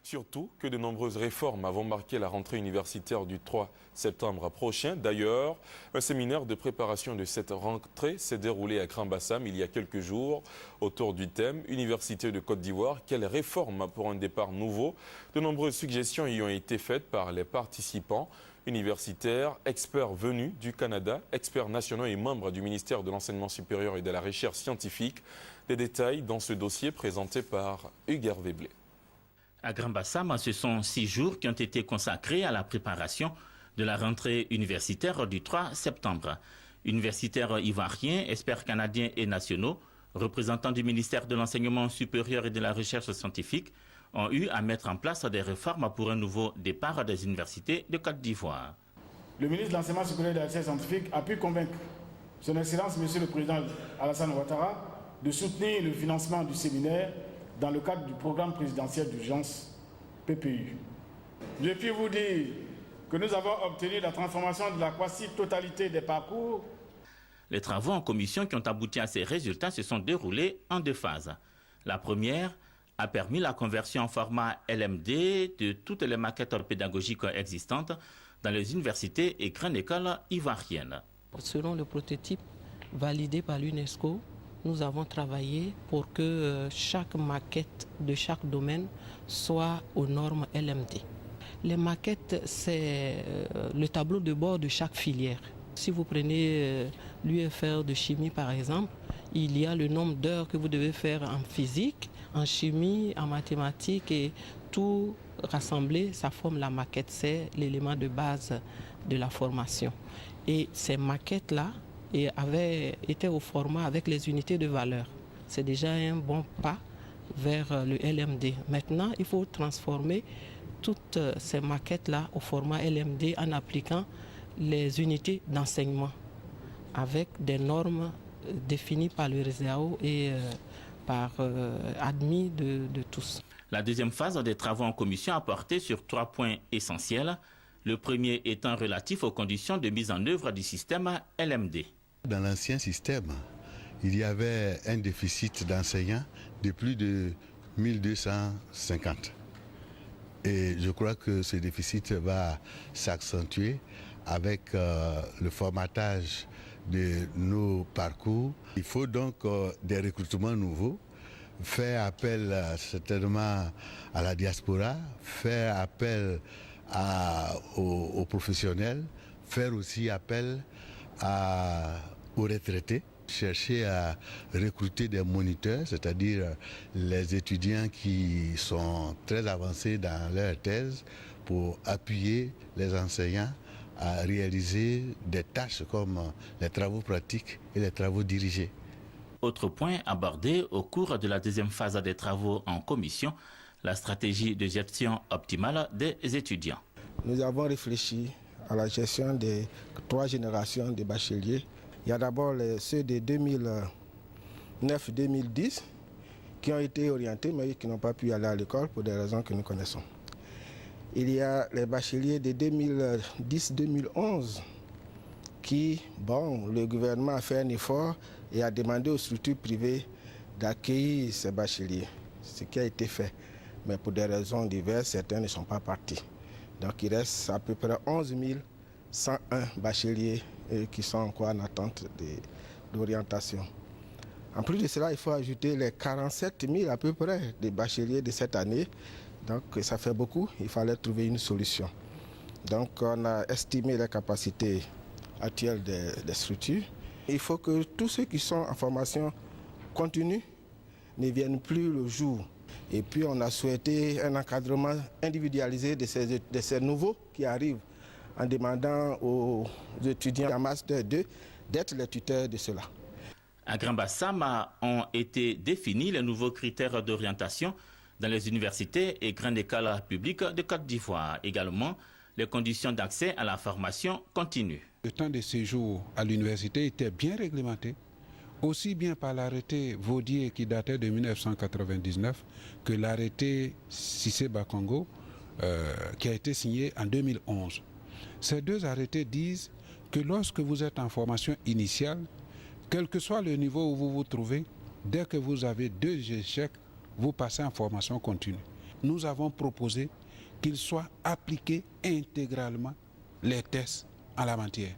Surtout que de nombreuses réformes vont marquer la rentrée universitaire du 3 septembre prochain. D'ailleurs, un séminaire de préparation de cette rentrée s'est déroulé à Grand Bassam il y a quelques jours autour du thème « Université de Côte d'Ivoire, quelles réformes pour un départ nouveau ?» De nombreuses suggestions y ont été faites par les participants universitaires, experts venus du Canada, experts nationaux et membres du ministère de l'Enseignement supérieur et de la Recherche scientifique. Des détails dans ce dossier présenté par Hugues Hervé Blé. À Grand Bassam, ce sont 6 jours qui ont été consacrés à la préparation de la rentrée universitaire du 3 septembre. Universitaires ivoiriens, experts canadiens et nationaux, représentants du ministère de l'Enseignement supérieur et de la Recherche scientifique, ont eu à mettre en place des réformes pour un nouveau départ des universités de Côte d'Ivoire. Le ministre de l'Enseignement supérieur et de la Recherche scientifique a pu convaincre Son Excellence, Monsieur le Président Alassane Ouattara, de soutenir le financement du séminaire dans le cadre du programme présidentiel d'urgence PPU. Je puis vous dire que nous avons obtenu la transformation de la quasi-totalité des parcours. Les travaux en commission qui ont abouti à ces résultats se sont déroulés en 2 phases. La première a permis la conversion en format LMD de toutes les maquettes pédagogiques existantes dans les universités et grandes écoles ivoiriennes. Selon le prototype validé par l'UNESCO, nous avons travaillé pour que chaque maquette de chaque domaine soit aux normes LMD. Les maquettes, c'est le tableau de bord de chaque filière. Si vous prenez l'UFR de chimie par exemple, il y a le nombre d'heures que vous devez faire en physique, en chimie, en mathématiques et tout rassemblé, ça forme la maquette. C'est l'élément de base de la formation. Et ces maquettes-là avaient été au format avec les unités de valeur. C'est déjà un bon pas vers le LMD. Maintenant, il faut transformer toutes ces maquettes-là au format LMD en appliquant les unités d'enseignement avec des normes définies par le RESEAO et admis de tous. La deuxième phase des travaux en commission a porté sur 3 points essentiels. Le premier étant relatif aux conditions de mise en œuvre du système LMD. Dans l'ancien système, il y avait un déficit d'enseignants de plus de 1250. Et je crois que ce déficit va s'accentuer avec le formatage de nos parcours. Il faut donc des recrutements nouveaux, faire appel certainement à la diaspora, faire appel aux professionnels, faire aussi appel aux retraités, chercher à recruter des moniteurs, c'est-à-dire les étudiants qui sont très avancés dans leur thèse pour appuyer les enseignants à réaliser des tâches comme les travaux pratiques et les travaux dirigés. Autre point abordé au cours de la deuxième phase des travaux en commission, la stratégie de gestion optimale des étudiants. Nous avons réfléchi à la gestion des 3 générations de bacheliers. Il y a d'abord ceux de 2009-2010 qui ont été orientés mais qui n'ont pas pu aller à l'école pour des raisons que nous connaissons. Il y a les bacheliers de 2010-2011 qui, le gouvernement a fait un effort et a demandé aux structures privées d'accueillir ces bacheliers, ce qui a été fait. Mais pour des raisons diverses, certains ne sont pas partis. Donc il reste à peu près 11 101 bacheliers qui sont encore en attente d'orientation. En plus de cela, il faut ajouter les 47 000 à peu près de bacheliers de cette année. Donc ça fait beaucoup, il fallait trouver une solution. Donc on a estimé les capacités actuelles des structures. Il faut que tous ceux qui sont en formation continue ne viennent plus le jour. Et puis on a souhaité un encadrement individualisé de ces nouveaux qui arrivent en demandant aux étudiants en Master 2 d'être les tuteurs de cela. À Grand Bassam ont été définis les nouveaux critères d'orientation dans les universités et grandes écoles publiques de Côte d'Ivoire. Également, les conditions d'accès à la formation continue. Le temps de séjour à l'université était bien réglementé, aussi bien par l'arrêté Vaudier qui datait de 1999 que l'arrêté Cissé-Bakongo qui a été signé en 2011. Ces 2 arrêtés disent que lorsque vous êtes en formation initiale, quel que soit le niveau où vous vous trouvez, dès que vous avez 2 échecs, vous passez en formation continue. nous avons proposé qu'il soit appliqué intégralement les tests en la matière.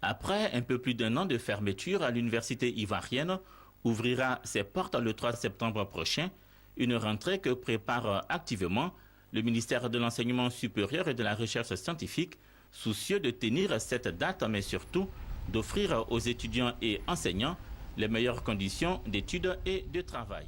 Après un peu plus d'1 an de fermeture, l'université ivoirienne ouvrira ses portes le 3 septembre prochain, une rentrée que prépare activement le ministère de l'Enseignement supérieur et de la Recherche scientifique, soucieux de tenir cette date, mais surtout d'offrir aux étudiants et enseignants les meilleures conditions d'études et de travail.